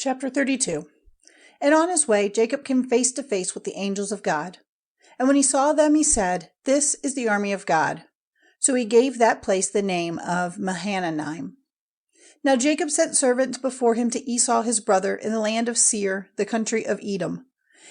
Chapter 32. And on his way, Jacob came face to face with the angels of God. And when he saw them, he said, "This is the army of God." So he gave that place the name of Maanaim. Now Jacob sent servants before him to Esau his brother in the land of Seir, the country of Edom.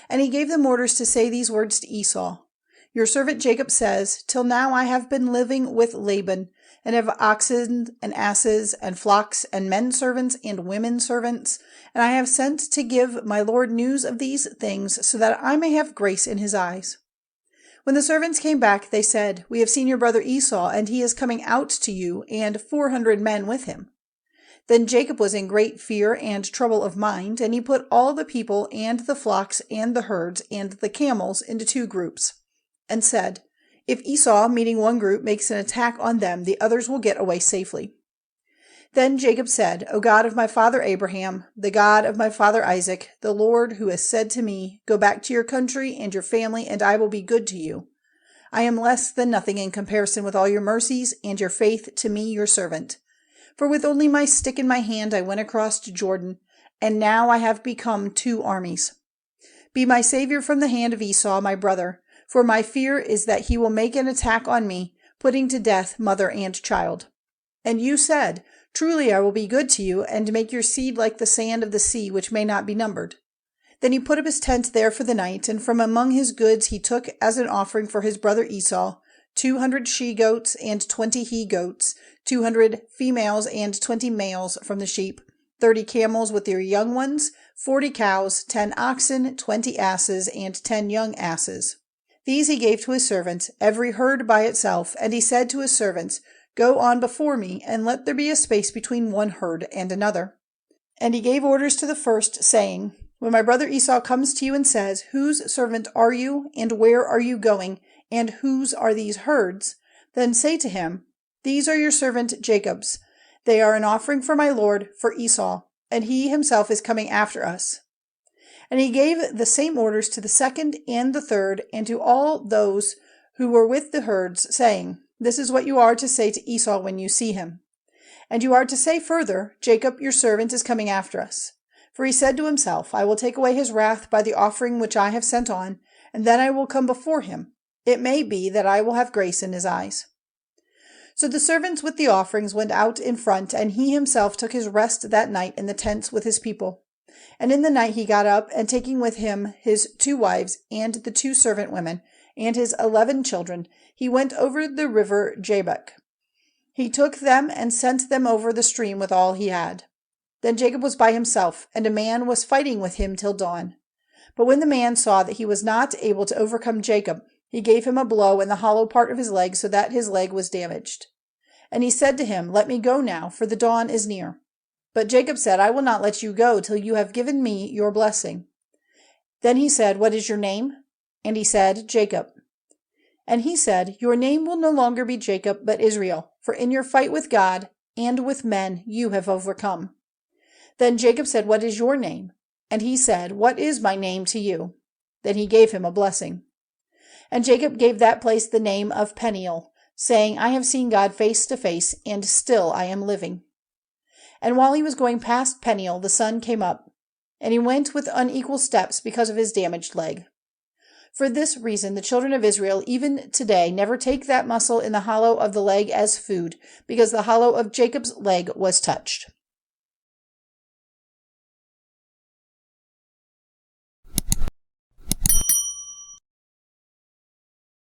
And he gave them orders to say these words to Esau. "Your servant Jacob says, Till now I have been living with Laban, and have oxen and asses and flocks and men servants and women servants, and I have sent to give my Lord news of these things, so that I may have grace in his eyes." When the servants came back, they said, "We have seen your brother Esau, and he is coming out to you, and 400 men with him." Then Jacob was in great fear and trouble of mind, and he put all the people and the flocks and the herds and the camels into 2 groups, and said, "If Esau, meeting one group, makes an attack on them, the others will get away safely." Then Jacob said, "O God of my father Abraham, the God of my father Isaac, the Lord who has said to me, 'Go back to your country and your family, and I will be good to you.' I am less than nothing in comparison with all your mercies and your faith to me, your servant. For with only my stick in my hand I went across to Jordan, and now I have become 2 armies. Be my savior from the hand of Esau, my brother, for my fear is that he will make an attack on me, putting to death mother and child. And you said, 'Truly I will be good to you, and make your seed like the sand of the sea, which may not be numbered.'" Then he put up his tent there for the night, and from among his goods he took as an offering for his brother Esau 200 she-goats and 20 he-goats, 200 females and 20 males from the sheep, 30 camels with their young ones, 40 cows, 10 oxen, 20 asses, and 10 young asses. These he gave to his servants, every herd by itself, and he said to his servants, "Go on before me, and let there be a space between one herd and another." And he gave orders to the first, saying, "When my brother Esau comes to you and says, 'Whose servant are you, and where are you going, and whose are these herds?' then say to him, 'These are your servant Jacob's. They are an offering for my lord, for Esau, and he himself is coming after us.'" And he gave the same orders to the second and the third, and to all those who were with the herds, saying, "This is what you are to say to Esau when you see him. And you are to say further, 'Jacob your servant is coming after us.' For he said to himself, 'I will take away his wrath by the offering which I have sent on, and then I will come before him. It may be that I will have grace in his eyes.'" So the servants with the offerings went out in front, and he himself took his rest that night in the tents with his people. And in the night he got up, and taking with him his 2 wives and the 2 servant women, and his 11 children, he went over the river Jabbok. He took them and sent them over the stream with all he had. Then Jacob was by himself, and a man was fighting with him till dawn. But when the man saw that he was not able to overcome Jacob, he gave him a blow in the hollow part of his leg, so that his leg was damaged. And he said to him, "Let me go now, for the dawn is near." But Jacob said, "I will not let you go till you have given me your blessing." Then he said, "What is your name?" And he said, "Jacob." And he said, "Your name will no longer be Jacob, but Israel, for in your fight with God and with men you have overcome." Then Jacob said, "What is your name?" And he said, "What is my name to you?" Then he gave him a blessing. And Jacob gave that place the name of Peniel, saying, "I have seen God face to face, and still I am living." And while he was going past Peniel, the sun came up, and he went with unequal steps because of his damaged leg. For this reason, the children of Israel even today never take that muscle in the hollow of the leg as food, because the hollow of Jacob's leg was touched.